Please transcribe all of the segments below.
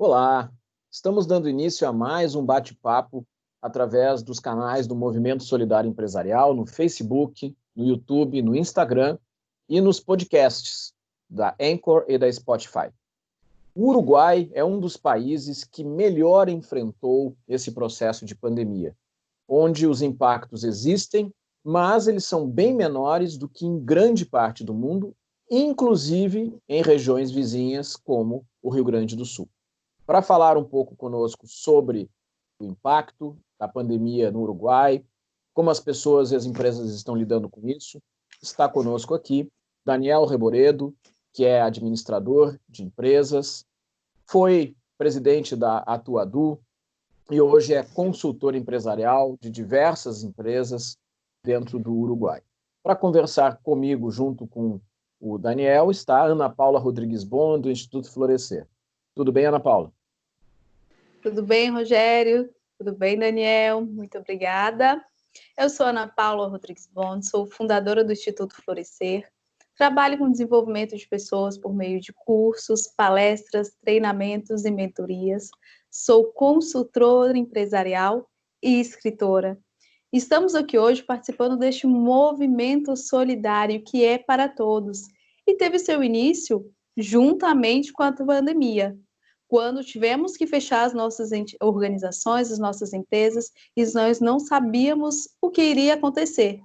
Olá, estamos dando início a mais um bate-papo através dos canais do Movimento Solidário Empresarial no Facebook, no YouTube, no Instagram e nos podcasts da Anchor e da Spotify. O Uruguai é um dos países que melhor enfrentou esse processo de pandemia, onde os impactos existem, mas eles são bem menores do que em grande parte do mundo, inclusive em regiões vizinhas como o Rio Grande do Sul. Para falar um pouco conosco sobre o impacto da pandemia no Uruguai, como as pessoas e as empresas estão lidando com isso, está conosco aqui Daniel Reboredo, que é administrador de empresas, foi presidente da Atuadu e hoje é consultor empresarial de diversas empresas dentro do Uruguai. Para conversar comigo, junto com o Daniel, está a Ana Paula Rodrigues Bon, do Instituto Florescer. Tudo bem, Ana Paula? Tudo bem, Rogério? Tudo bem, Daniel? Muito obrigada. Eu sou Ana Paula Rodrigues Bon, sou fundadora do Instituto Florescer. Trabalho com desenvolvimento de pessoas por meio de cursos, palestras, treinamentos e mentorias. Sou consultora empresarial e escritora. Estamos aqui hoje participando deste movimento solidário que é para todos e teve seu início juntamente com a pandemia, quando tivemos que fechar as nossas organizações, as nossas empresas, e nós não sabíamos o que iria acontecer.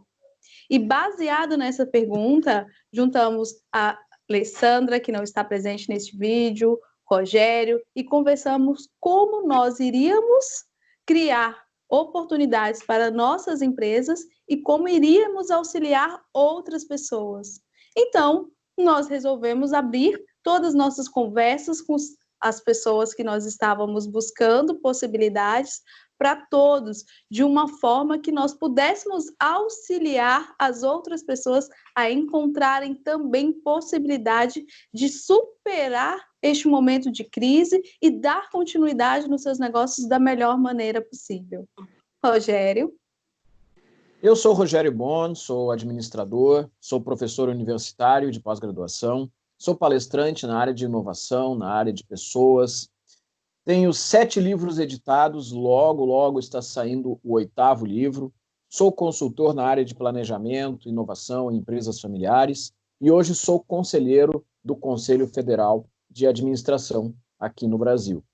E baseado nessa pergunta, juntamos a Alessandra, que não está presente neste vídeo, Rogério, e conversamos como nós iríamos criar oportunidades para nossas empresas e como iríamos auxiliar outras pessoas. Então, nós resolvemos abrir todas as nossas conversas com as pessoas que nós estávamos buscando possibilidades para todos, de uma forma que nós pudéssemos auxiliar as outras pessoas a encontrarem também possibilidade de superar este momento de crise e dar continuidade nos seus negócios da melhor maneira possível. Rogério? Eu sou Rogério Bon, sou administrador, sou professor universitário de pós-graduação, sou palestrante na área de inovação, na área de pessoas. Tenho 7 livros editados, logo está saindo o 8º livro. Sou consultor na área de planejamento, inovação em empresas familiares e hoje sou conselheiro do Conselho Federal de Administração aqui no Brasil.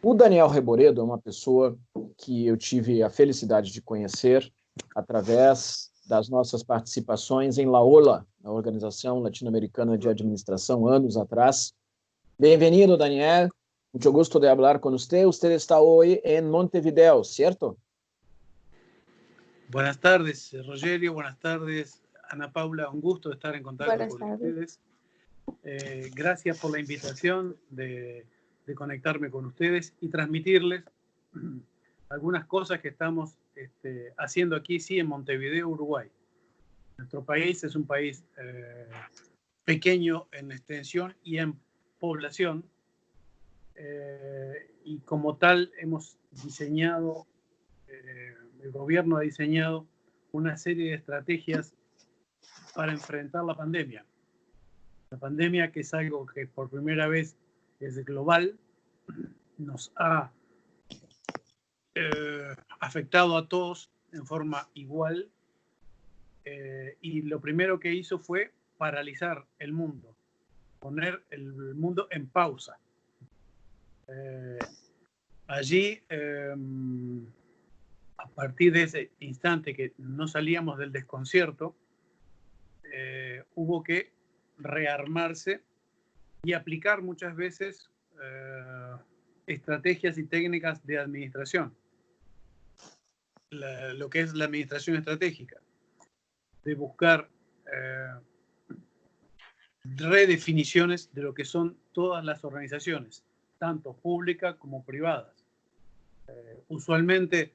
O Daniel Reboredo é uma pessoa que eu tive a felicidade de conhecer através das nossas participações em LAOLA, a Organização Latino-Americana de Administração, anos atrás. Bem-vindo, Daniel. Mucho gusto de hablar con usted. Usted está hoy en Montevideo, ¿cierto? Buenas tardes, Rogerio. Buenas tardes, Ana Paula. Un gusto estar en contacto con ustedes. Gracias por la invitación de conectarme con ustedes y transmitirles algunas cosas que estamos haciendo aquí, sí, en Montevideo, Uruguay. Nuestro país es un país pequeño en extensión y en población. Y como tal hemos diseñado, el gobierno ha diseñado una serie de estrategias para enfrentar la pandemia. La pandemia, que es algo que por primera vez es global, nos ha afectado a todos en forma igual, y lo primero que hizo fue paralizar el mundo, poner el mundo en pausa. Allí, a partir de ese instante que no salíamos del desconcierto, hubo que rearmarse y aplicar muchas veces estrategias y técnicas de administración. Lo que es la administración estratégica, de buscar redefiniciones de lo que son todas las organizaciones, tanto públicas como privadas. Usualmente,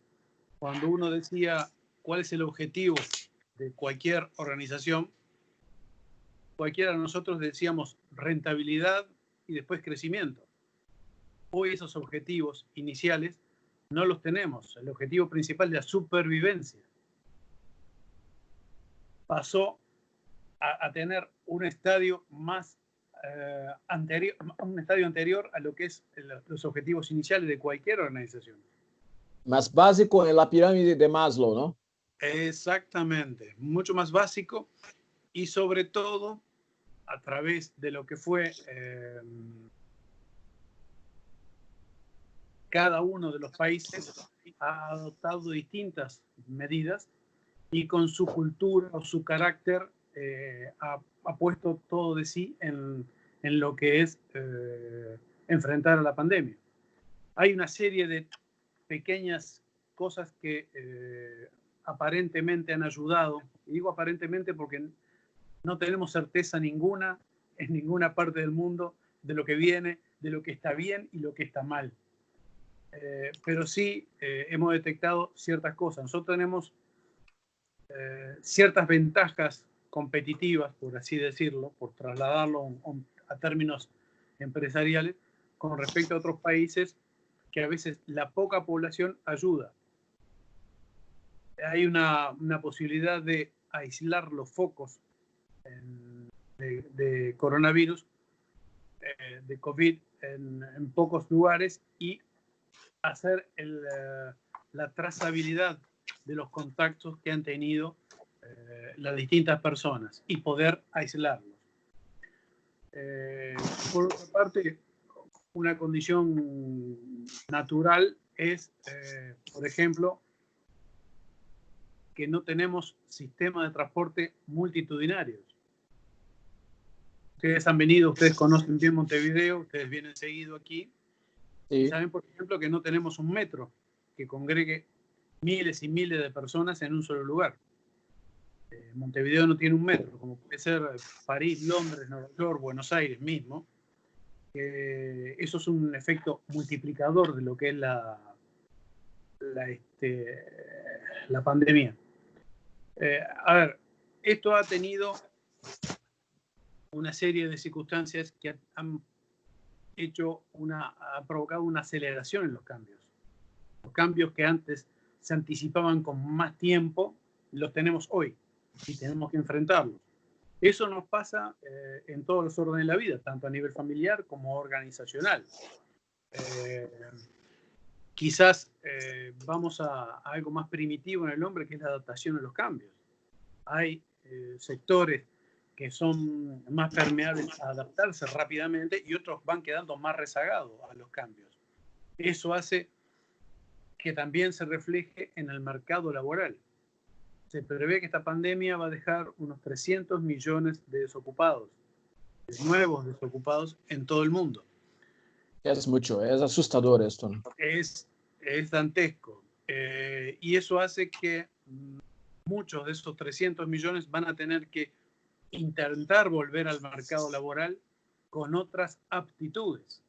cuando uno decía cuál es el objetivo de cualquier organización, cualquiera de nosotros decíamos rentabilidad y después crecimiento. Hoy esos objetivos iniciales no los tenemos. El objetivo principal es la supervivencia. Pasó a tener un estadio más un estadio anterior a lo que es los objetivos iniciales de cualquier organización. Más básico en la pirámide de Maslow, ¿no? Exactamente, mucho más básico y sobre todo a través de lo que fue cada uno de los países ha adoptado distintas medidas y con su cultura o su carácter ha puesto todo de sí en lo que es enfrentar a la pandemia. Hay una serie de pequeñas cosas que aparentemente han ayudado, y digo aparentemente porque no tenemos certeza ninguna en ninguna parte del mundo de lo que viene, de lo que está bien y lo que está mal. Pero sí hemos detectado ciertas cosas. Nosotros tenemos ciertas ventajas competitivas, por así decirlo, por trasladarlo a términos empresariales, con respecto a otros países que a veces la poca población ayuda. Hay una posibilidad de aislar los focos de coronavirus, de COVID, en pocos lugares y hacer la trazabilidad de los contactos que han tenido las distintas personas y poder aislarlos. Por otra parte, una condición natural es, por ejemplo, que no tenemos sistemas de transporte multitudinarios. Ustedes han venido, ustedes conocen bien Montevideo, ustedes vienen seguido aquí. Sí. Y saben, por ejemplo, que no tenemos un metro que congregue miles y miles de personas en un solo lugar. Montevideo no tiene un metro, como puede ser París, Londres, Nueva York, Buenos Aires mismo. Eso es un efecto multiplicador de lo que es la pandemia. A ver, esto ha tenido una serie de circunstancias que han provocado una aceleración en los cambios. Los cambios que antes se anticipaban con más tiempo, los tenemos hoy y tenemos que enfrentarlos. Eso nos pasa en todos los órdenes de la vida, tanto a nivel familiar como organizacional. Quizás vamos a algo más primitivo en el hombre, que es la adaptación a los cambios. Hay sectores que son más permeables a adaptarse rápidamente y otros van quedando más rezagados a los cambios. Eso hace que también se refleje en el mercado laboral. Se prevé que esta pandemia va a dejar unos 300 millones de desocupados, de nuevos desocupados en todo el mundo. Es mucho, es asustador esto, ¿no? Es dantesco. Y eso hace que muchos de esos 300 millones van a tener que intentar volver al mercado laboral con otras aptitudes,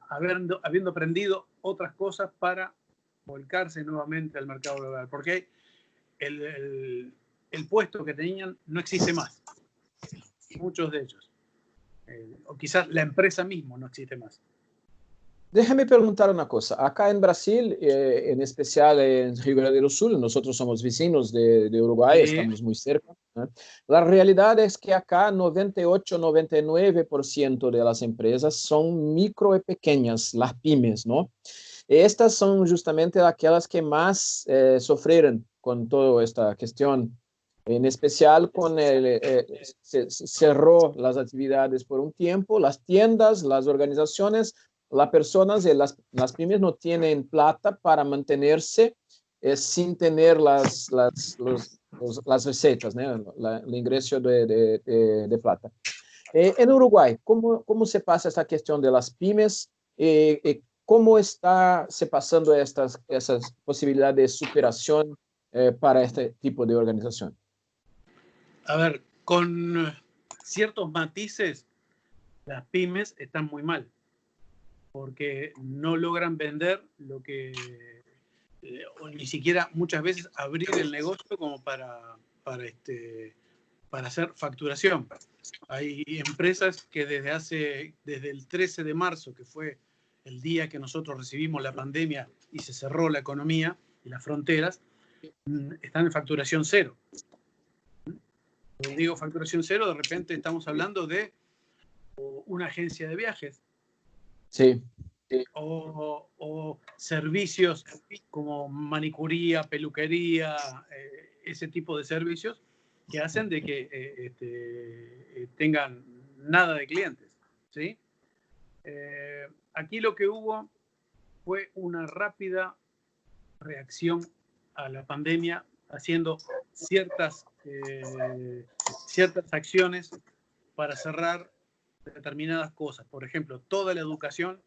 habiendo aprendido otras cosas para volcarse nuevamente al mercado laboral, porque el puesto que tenían no existe más, muchos de ellos, o quizás la empresa misma no existe más. Déjame preguntar una cosa. Acá en Brasil, en especial en Río Grande do Sul, nosotros somos vecinos de Uruguay, sí. Estamos muy cerca, ¿no? La realidad es que acá 98-99% de las empresas son micro y pequeñas, las pymes, ¿no? Estas son justamente aquellas que más sufrieron con toda esta cuestión, en especial con se cerró las actividades por un tiempo, las tiendas, las organizaciones. Las personas y las pymes no tienen plata para mantenerse sin tener las recetas, ¿no? El ingreso de plata. En Uruguay, ¿cómo se pasa esta cuestión de las pymes? ¿Cómo está se pasando esas posibilidades de superación para este tipo de organización? A ver, con ciertos matices, las pymes están muy mal, porque no logran vender lo que, o ni siquiera muchas veces abrir el negocio como para hacer facturación. Hay empresas que desde el 13 de marzo, que fue el día que nosotros recibimos la pandemia y se cerró la economía y las fronteras, están en facturación cero. Cuando digo facturación cero, de repente estamos hablando de una agencia de viajes. Sí. O servicios como manicuría, peluquería, ese tipo de servicios que hacen de que tengan nada de clientes, ¿sí? Aquí lo que hubo fue una rápida reacción a la pandemia, haciendo ciertas acciones para cerrar determinadas cosas. Por ejemplo, toda la educación.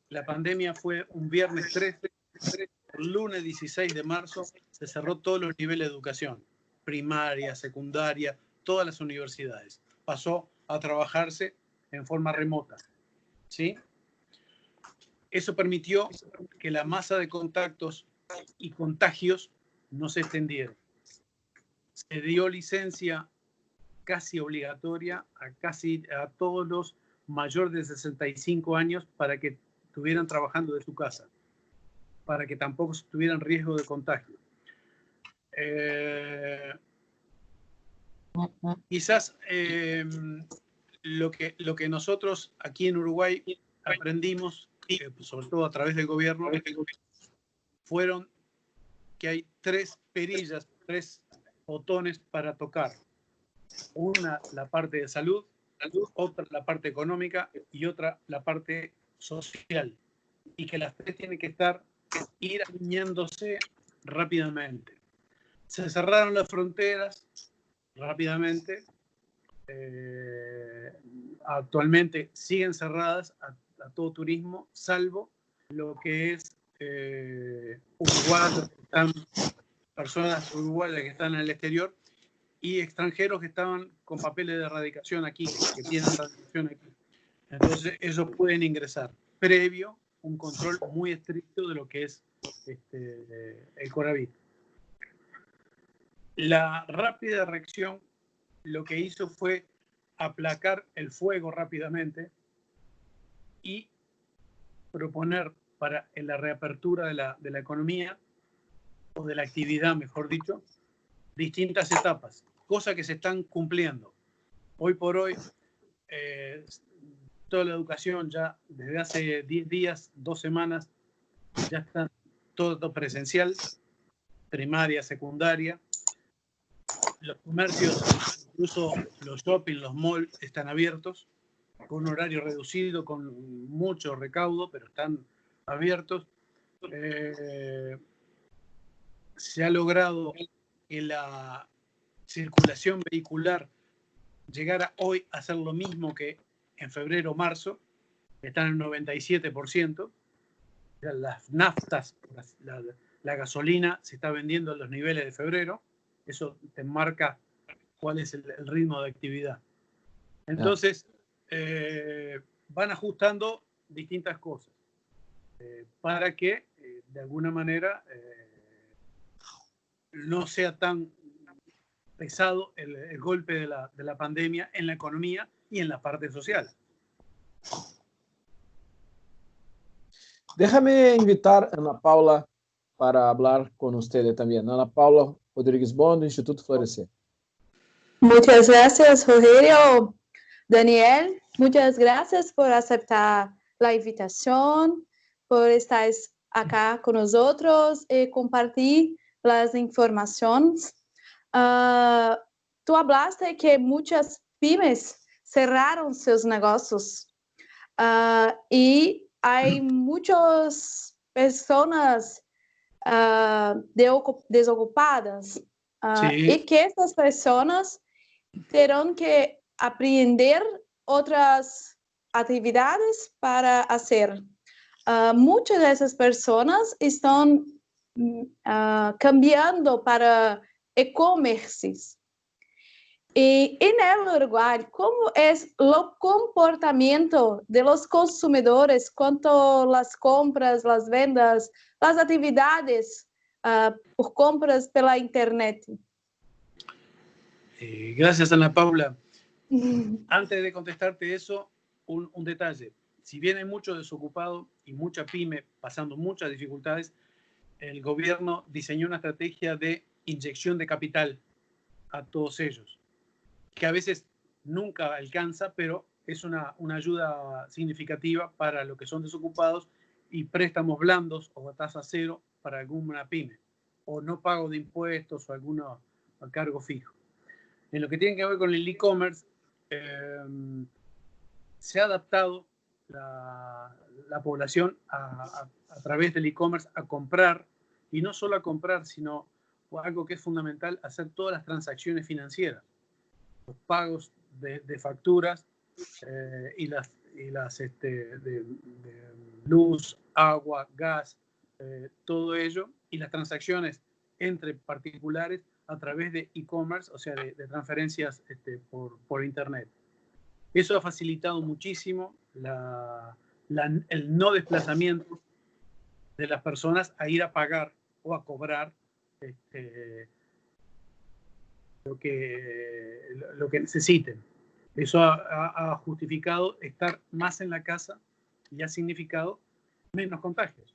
La pandemia fue un viernes 13, el lunes 16 de marzo se cerró todos los niveles de educación, primaria, secundaria, todas las universidades. Pasó a trabajarse en forma remota, ¿sí? Eso permitió que la masa de contactos y contagios no se extendieran. Se dio licencia casi obligatoria a todos los mayores de 65 años para que estuvieran trabajando de su casa, para que tampoco tuvieran riesgo de contagio. Quizás lo que nosotros aquí en Uruguay aprendimos, sobre todo a través del gobierno, fueron que hay tres perillas, tres botones para tocar. Una, la parte de salud, otra, la parte económica y otra, la parte social. Y que las tres tienen que ir alineándose rápidamente. Se cerraron las fronteras rápidamente. Actualmente siguen cerradas a todo turismo, salvo lo que es uruguayos, personas uruguayas que están en el exterior y extranjeros que estaban con papeles de radicación aquí, que tienen radicación aquí. Entonces, ellos pueden ingresar previo un control muy estricto de lo que es el coronavirus. La rápida reacción lo que hizo fue aplacar el fuego rápidamente y proponer para la reapertura de la economía, o de la actividad, mejor dicho, distintas etapas, cosas que se están cumpliendo. Hoy por hoy, toda la educación ya desde hace 10 días, 2 semanas, ya está todo presencial, primaria, secundaria. Los comercios, incluso los shopping, los malls, están abiertos con un horario reducido, con mucho recaudo, pero están abiertos. Se ha logrado que la circulación vehicular llegara hoy a ser lo mismo que en febrero o marzo, están en el 97%. Las naftas, la gasolina se está vendiendo en los niveles de febrero. Eso te marca cuál es el ritmo de actividad. Entonces, van ajustando distintas cosas para que, de alguna manera, no sea tan pesado el golpe de la pandemia en la economía y en la parte social. Déjame invitar a Ana Paula para hablar con usted también. Ana Paula Rodrigues Bond, Instituto Florecer. Muchas gracias, Rogerio. Daniel, muchas gracias por aceptar la invitación, por estar acá con nosotros y compartir las informaciones. Tú hablaste que muchas pymes cerraron sus negocios y hay muchas personas desocupadas y que estas personas terão que aprender outras atividades para fazer. Muitas dessas pessoas estão cambiando para e-commerces. E no Uruguai, como é o comportamento de los consumidores quanto às compras, as vendas, as atividades por compras pela internet? Gracias, Ana Paula. Antes de contestarte eso, un detalle. Si bien hay mucho desocupado y mucha pyme pasando muchas dificultades, el gobierno diseñó una estrategia de inyección de capital a todos ellos, que a veces nunca alcanza, pero es una ayuda significativa para lo que son desocupados y préstamos blandos o a tasa cero para alguna pyme, o no pago de impuestos o alguno a cargo fijo. En lo que tiene que ver con el e-commerce, se ha adaptado la población a través del e-commerce a comprar, y no solo a comprar, sino algo que es fundamental, hacer todas las transacciones financieras, los pagos de facturas y las de luz, agua, gas, todo ello, y las transacciones entre particulares a través de e-commerce, o sea, de transferencias por internet. Eso ha facilitado muchísimo el no desplazamiento de las personas a ir a pagar o a cobrar lo que necesiten. Eso ha justificado estar más en la casa y ha significado menos contagios.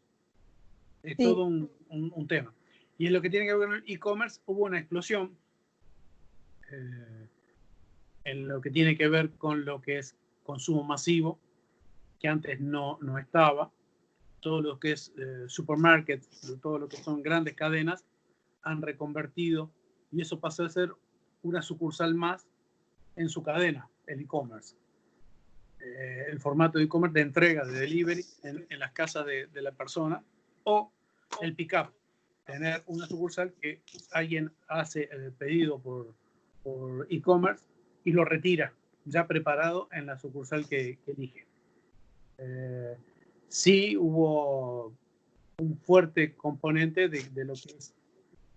Es todo un tema. Y en lo que tiene que ver con el e-commerce, hubo una explosión en lo que tiene que ver con lo que es consumo masivo, que antes no estaba. Todo lo que es supermarkets, todo lo que son grandes cadenas, han reconvertido, y eso pasó a ser una sucursal más en su cadena, el e-commerce. El formato de e-commerce de entrega, de delivery en las casas de la persona, o el pick-up, tener una sucursal que alguien hace el pedido por e-commerce y lo retira ya preparado en la sucursal que elige. Sí hubo un fuerte componente de lo que es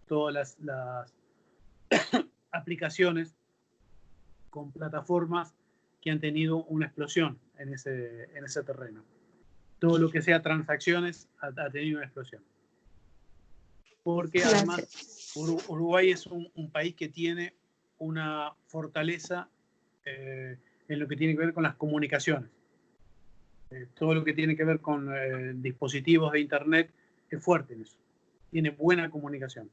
todas las aplicaciones con plataformas que han tenido una explosión en ese terreno. Todo lo que sea transacciones ha tenido una explosión. Porque además Uruguay es un país que tiene una fortaleza en lo que tiene que ver con las comunicaciones. Todo lo que tiene que ver con dispositivos de internet es fuerte en eso. Tiene buena comunicación.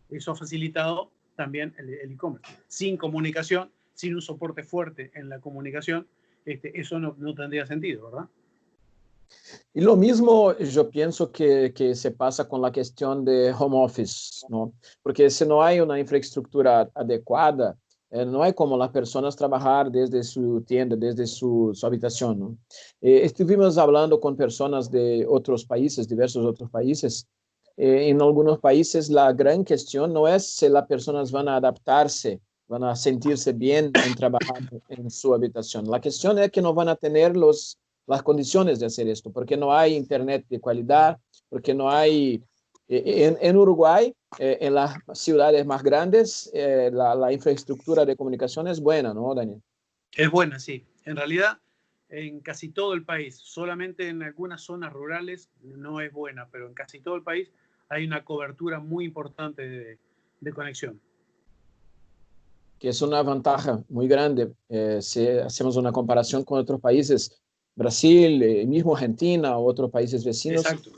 Eso ha facilitado también el e-commerce. Sin comunicación, sin un soporte fuerte en la comunicación, eso no tendría sentido, ¿verdad? Y lo mismo yo pienso que se pasa con la cuestión de home office, ¿no? Porque si no hay una infraestructura adecuada, no hay como las personas trabajar desde su tienda, desde su habitación, ¿no? Estuvimos hablando con personas de otros países, diversos otros países. En algunos países la gran cuestión no es si las personas van a adaptarse, van a sentirse bien en trabajar en su habitación. La cuestión es que no van a tener las condiciones de hacer esto, porque no hay internet de calidad, porque no hay... En Uruguay, en las ciudades más grandes, la infraestructura de comunicación es buena, ¿no, Daniel? Es buena, sí. En realidad, en casi todo el país, solamente en algunas zonas rurales no es buena, pero en casi todo el país hay una cobertura muy importante de conexión. Que es una ventaja muy grande. Si hacemos una comparación con otros países, Brasil, mismo Argentina, o otros países vecinos, exacto,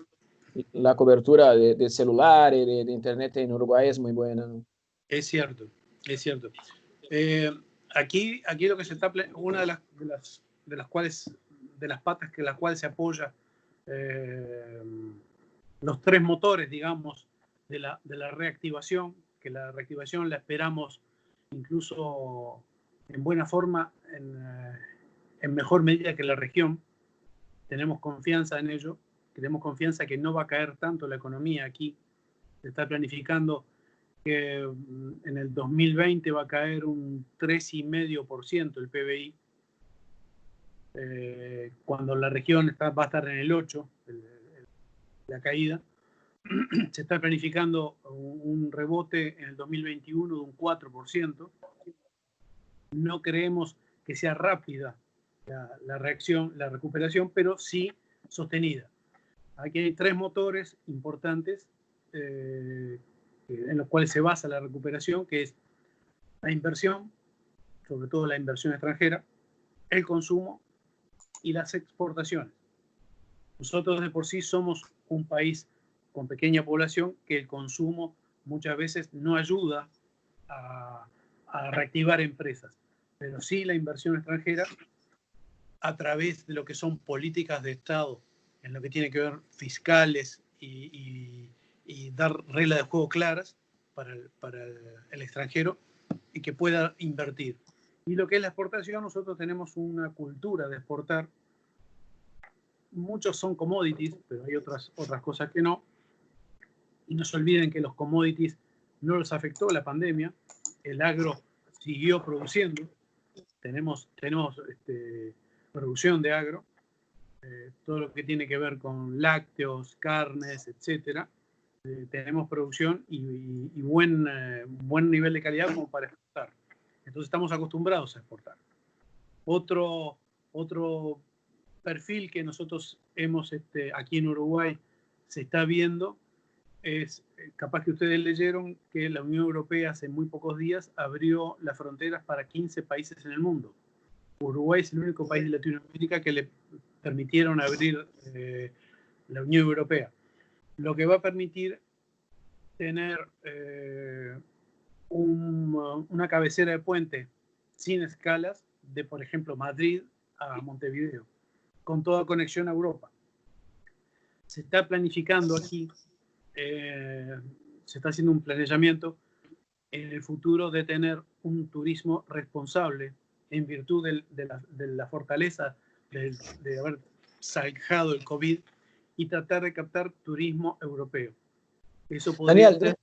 la cobertura de celular y de internet en Uruguay es muy buena, ¿no? Es cierto, es cierto. Aquí lo que se está, una de las patas que las cuales se apoya los tres motores, digamos, de la reactivación, que la reactivación la esperamos incluso en buena forma, en mejor medida que la región. Tenemos confianza en ello, tenemos confianza que no va a caer tanto la economía aquí. Se está planificando que en el 2020 va a caer un 3,5% el PBI, cuando la región va a estar en el 8%, la caída. Se está planificando un rebote en el 2021 de un 4%. No creemos que sea rápida la reacción, la recuperación, pero sí sostenida. Aquí hay tres motores importantes en los cuales se basa la recuperación, que es la inversión, sobre todo la inversión extranjera, el consumo y las exportaciones. Nosotros de por sí somos un país con pequeña población que el consumo muchas veces no ayuda a reactivar empresas, pero sí la inversión extranjera a través de lo que son políticas de Estado, en lo que tiene que ver fiscales y dar reglas de juego claras para el extranjero y que pueda invertir. Y lo que es la exportación, nosotros tenemos una cultura de exportar. Muchos son commodities, pero hay otras cosas que no. Y no se olviden que los commodities no los afectó la pandemia. El agro siguió produciendo. Tenemos producción de agro. Todo lo que tiene que ver con lácteos, carnes, etcétera. Tenemos producción y buen nivel de calidad como para exportar. Entonces estamos acostumbrados a exportar. Otro perfil que nosotros hemos aquí en Uruguay se está viendo es, capaz que ustedes leyeron que la Unión Europea hace muy pocos días abrió las fronteras para 15 países en el mundo. Uruguay es el único país de Latinoamérica que le permitieron abrir la Unión Europea, lo que va a permitir tener una cabecera de puente sin escalas de, por ejemplo, Madrid a Montevideo, con toda conexión a Europa. Se está planificando aquí, se está haciendo un planeamiento en el futuro de tener un turismo responsable en virtud de la fortaleza de haber zanjado el COVID y tratar de captar turismo europeo. Eso podría Daniel,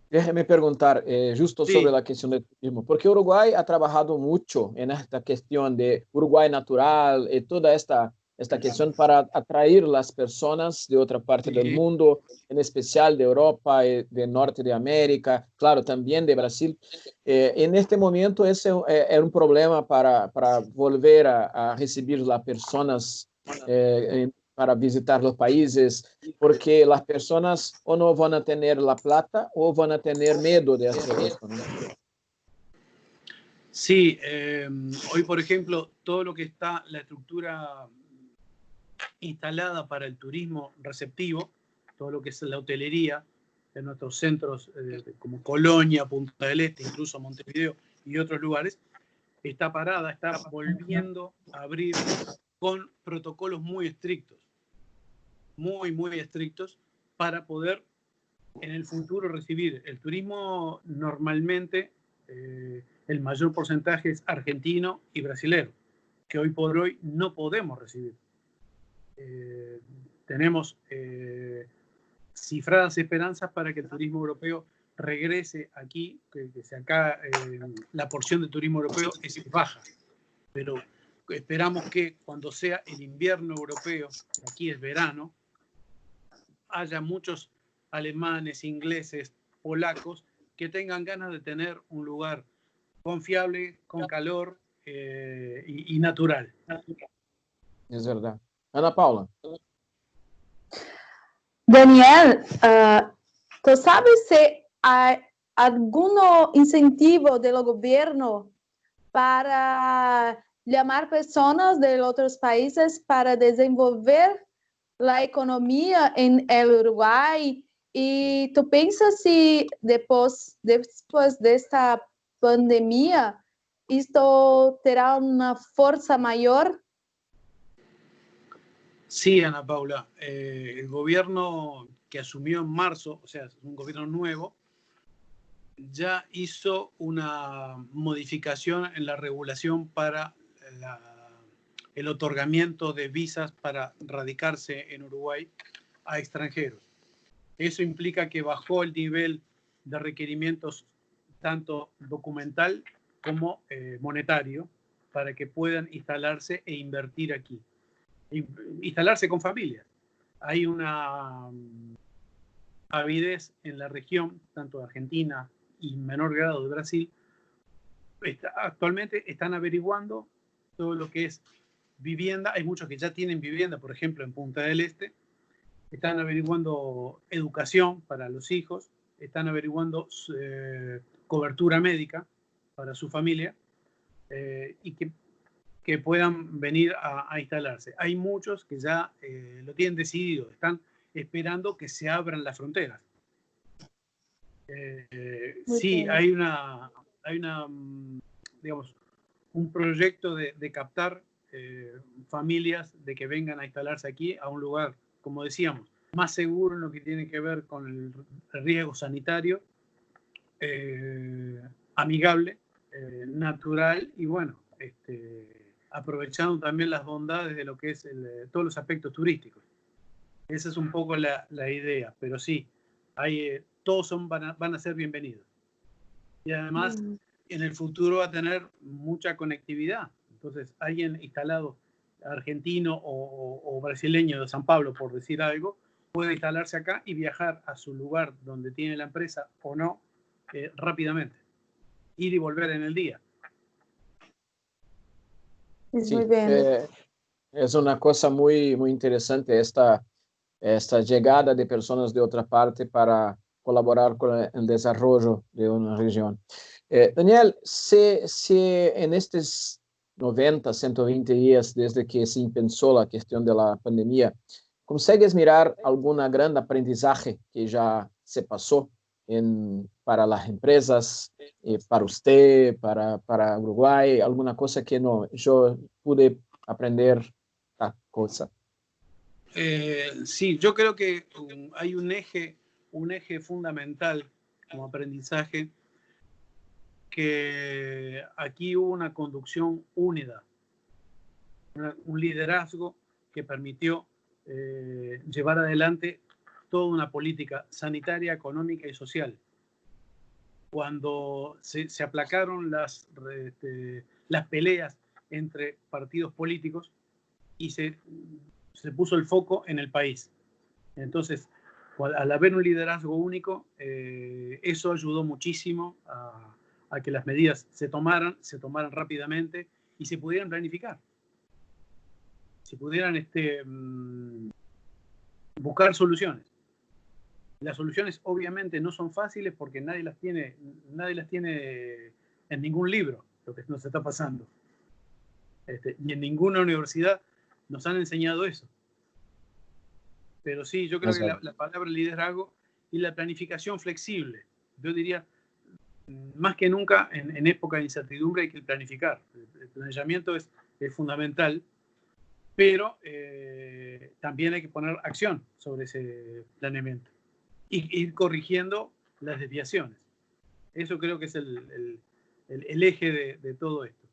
déjeme preguntar justo sí, sobre la cuestión del turismo, porque Uruguay ha trabajado mucho en esta cuestión de Uruguay natural y toda esta cuestión para atraer las personas de otra parte del mundo, en especial de Europa y de Norte de América, claro, también de Brasil. En este momento ese es un problema para volver a recibir las personas para visitar los países, porque las personas o no van a tener la plata o van a tener miedo de hacer esto, ¿no? Sí, hoy por ejemplo, todo lo que está, la estructura instalada para el turismo receptivo, todo lo que es la hotelería, en nuestros centros como Colonia, Punta del Este, incluso Montevideo y otros lugares, está parada, está volviendo a abrir con protocolos muy estrictos, muy estrictos, para poder en el futuro recibir el turismo. Normalmente el mayor porcentaje es argentino y brasilero, que hoy por hoy no podemos recibir. Tenemos cifradas esperanzas para que el turismo europeo regrese aquí, que acá la porción de turismo europeo es baja, pero esperamos que cuando sea el invierno europeo, que aquí es verano, haya muchos alemanes, ingleses, polacos que tengan ganas de tener un lugar confiable, con calor y natural. Es verdad. Ana Paula. Daniel, ¿tú sabes si hay algún incentivo del gobierno para llamar personas de otros países para desenvolver la economía en el Uruguay? ¿Y tú piensas si después de esta pandemia esto tendrá una fuerza mayor? Sí, Ana Paula, el gobierno que asumió en marzo, o sea, es un gobierno nuevo, ya hizo una modificación en la regulación para el otorgamiento de visas para radicarse en Uruguay a extranjeros. Eso implica que bajó el nivel de requerimientos tanto documental como monetario para que puedan instalarse e invertir aquí. Instalarse con familias. Hay una avidez en la región, tanto de Argentina y en menor grado de Brasil. Actualmente están averiguando todo lo que es vivienda. Hay muchos que ya tienen vivienda, por ejemplo, en Punta del Este. Están averiguando educación para los hijos. Están averiguando cobertura médica para su familia y que puedan venir a instalarse. Hay muchos que ya lo tienen decidido, están esperando que se abran las fronteras. Sí, hay una, digamos, un proyecto de captar familias de que vengan a instalarse aquí a un lugar, como decíamos, más seguro en lo que tiene que ver con el riesgo sanitario, amigable, natural y bueno, aprovechando también las bondades de lo que es todos los aspectos turísticos. Esa es un poco la idea, pero sí, todos van a ser bienvenidos. Y además, en el futuro va a tener mucha conectividad. Entonces, alguien instalado argentino o brasileño de San Pablo, por decir algo, puede instalarse acá y viajar a su lugar donde tiene la empresa o no rápidamente. Ir y volver en el día. Sí, es una cosa muy, muy interesante esta llegada de personas de otra parte para colaborar con el desarrollo de una región. Daniel, si en estos 90, 120 días desde que se pensó la cuestión de la pandemia, ¿consigues mirar alguna gran aprendizaje que ya se pasó para las empresas, para usted, para Uruguay, alguna cosa que no yo pude aprender esta cosa? Sí, yo creo que hay un eje fundamental como aprendizaje, que aquí hubo una conducción unida, un liderazgo que permitió llevar adelante toda una política sanitaria, económica y social. Cuando se aplacaron las peleas entre partidos políticos y se puso el foco en el país. Entonces, al haber un liderazgo único, eso ayudó muchísimo a que las medidas se tomaran rápidamente y se pudieran planificar. Se pudieran buscar soluciones. Las soluciones obviamente no son fáciles porque nadie las tiene en ningún libro, lo que nos está pasando. Y en ninguna universidad nos han enseñado eso. Pero sí, yo creo que la palabra liderazgo y la planificación flexible, yo diría, más que nunca en época de incertidumbre hay que planificar. El planeamiento es fundamental, pero también hay que poner acción sobre ese planeamiento y ir corrigiendo las desviaciones. Eso creo que es el eje de todo esto.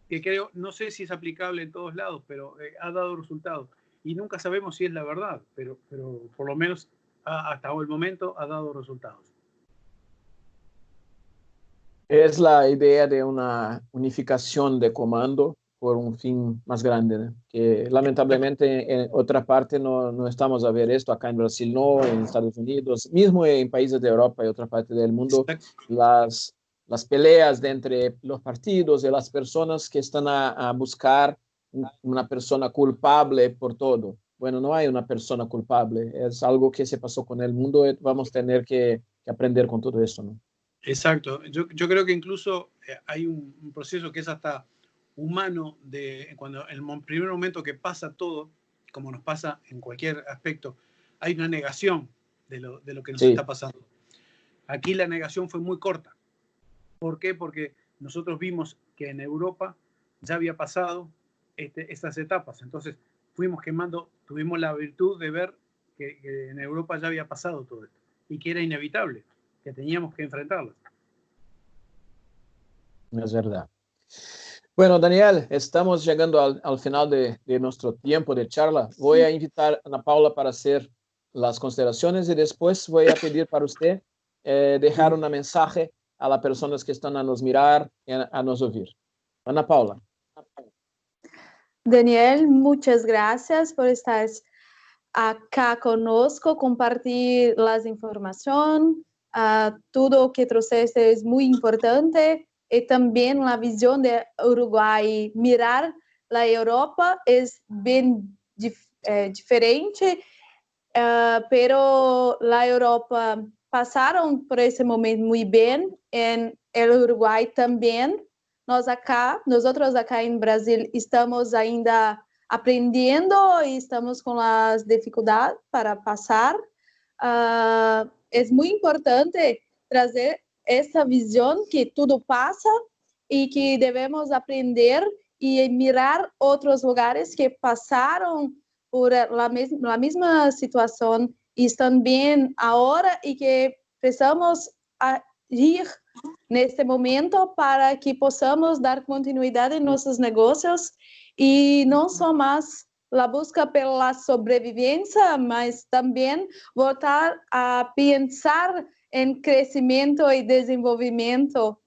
Que creo, no sé si es aplicable en todos lados, pero ha dado resultados. Y nunca sabemos si es la verdad, pero por lo menos hasta el momento ha dado resultados. Es la idea de una unificación de comando por un fin más grande, ¿no? Que lamentablemente en otra parte no estamos a ver esto, acá en Brasil no, en Estados Unidos, mismo en países de Europa y otra parte del mundo, las peleas entre los partidos y las personas que están a buscar una persona culpable por todo. Bueno, no hay una persona culpable, es algo que se pasó con el mundo y vamos a tener que aprender con todo esto, ¿no? Exacto. Yo creo que incluso hay un proceso que es hasta humano cuando en el primer momento que pasa todo, como nos pasa en cualquier aspecto, hay una negación de lo que nos está pasando. Aquí la negación fue muy corta. ¿Por qué? Porque nosotros vimos que en Europa ya había pasado estas etapas. Entonces tuvimos la virtud de ver que en Europa ya había pasado todo esto y que era inevitable, que teníamos que enfrentarlas. Es verdad. Bueno, Daniel, estamos llegando al final de nuestro tiempo de charla. Voy a invitar a Ana Paula para hacer las consideraciones y después voy a pedir para usted dejar un mensaje a las personas que están a nos mirar y a nos oír. Ana Paula. Daniel, muchas gracias por estar acá conosco, compartir las informaciones. Tudo que trouxeste é muito importante e também a visão de Uruguai mirar a Europa é bem diferente, pero a Europa passaram por esse momento muito bem, e o Uruguai também. Nós outros acá em Brasil estamos ainda aprendendo e estamos com as dificuldades para passar. É muito importante trazer essa visão que tudo passa e que devemos aprender y mirar otros lugares que pasaron por la misma situación y están bien ahora y que precisamos agir neste momento para que possamos dar continuidade em nossos negócios e não só mais a busca pela sobrevivência, mas também voltar a pensar em crescimento e desenvolvimento.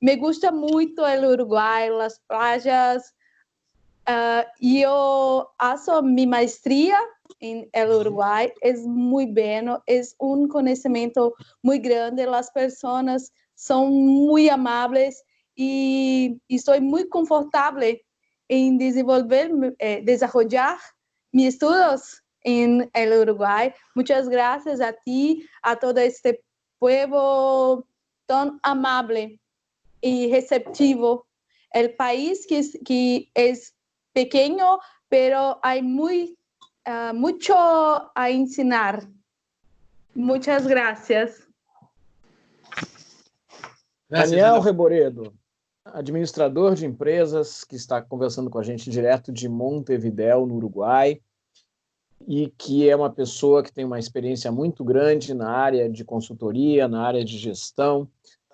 Me gusta muito o Uruguai, as praias, e eu faço minha maestria em Uruguai. É muito bem, é conhecimento muito grande, as pessoas são muito amáveis e estou muito confortável em desenvolver meus estudos em Uruguai. Muitas graças a ti, a todo este povo tão amável e receptivo. O país que é pequeno, pero há muito a ensinar. Muitas graças. Daniel Reboredo, administrador de empresas, que está conversando com a gente direto de Montevidéu, no Uruguai, e que é uma pessoa que tem uma experiência muito grande na área de consultoria, na área de gestão,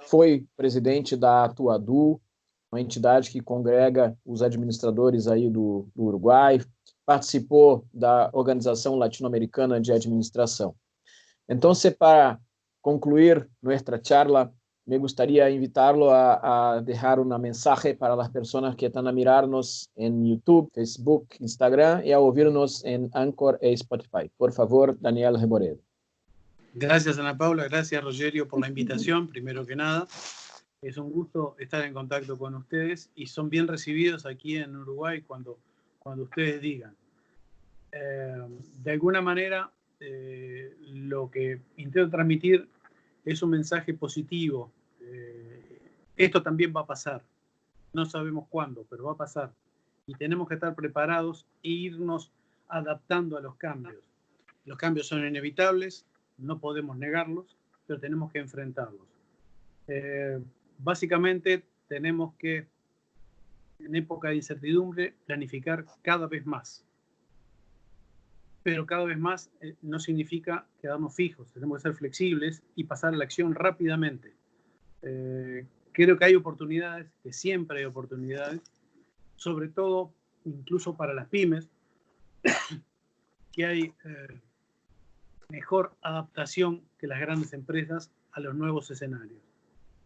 foi presidente da Atuadu, uma entidade que congrega os administradores aí do Uruguai, participou da Organização Latino-Americana de Administração. Então, para concluir nuestra charla, me gustaría invitarlo a dejar una mensaje para las personas que están a mirarnos en YouTube, Facebook, Instagram y a oírnos en Anchor e Spotify. Por favor, Daniel Reboredo. Gracias, Ana Paula. Gracias, Rogerio, por la invitación, primero que nada. Es un gusto estar en contacto con ustedes y son bien recibidos aquí en Uruguay cuando ustedes digan. De alguna manera, lo que intento transmitir es un mensaje positivo. Esto también va a pasar. No sabemos cuándo, pero va a pasar. Y tenemos que estar preparados e irnos adaptando a los cambios. Los cambios son inevitables, no podemos negarlos, pero tenemos que enfrentarlos. Básicamente tenemos que, en época de incertidumbre, planificar cada vez más. Pero cada vez más no significa quedarnos fijos, tenemos que ser flexibles y pasar a la acción rápidamente. Creo que hay oportunidades, que siempre hay oportunidades, sobre todo incluso para las pymes, que hay mejor adaptación que las grandes empresas a los nuevos escenarios.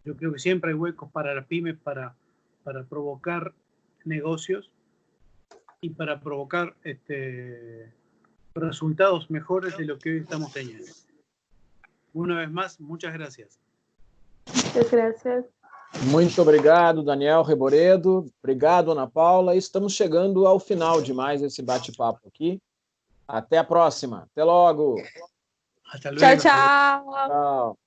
Yo creo que siempre hay huecos para las pymes para provocar negocios y para provocar resultados mejores de lo que hoy estamos teniendo. Una vez más, muchas gracias. Muchas gracias. Muito obrigado, Daniel Reboredo. Obrigado, Ana Paula. Estamos chegando ao final de mais esse bate-papo aqui. Até a próxima. Até logo. Hasta luego. Tchau, tchau. Tchau.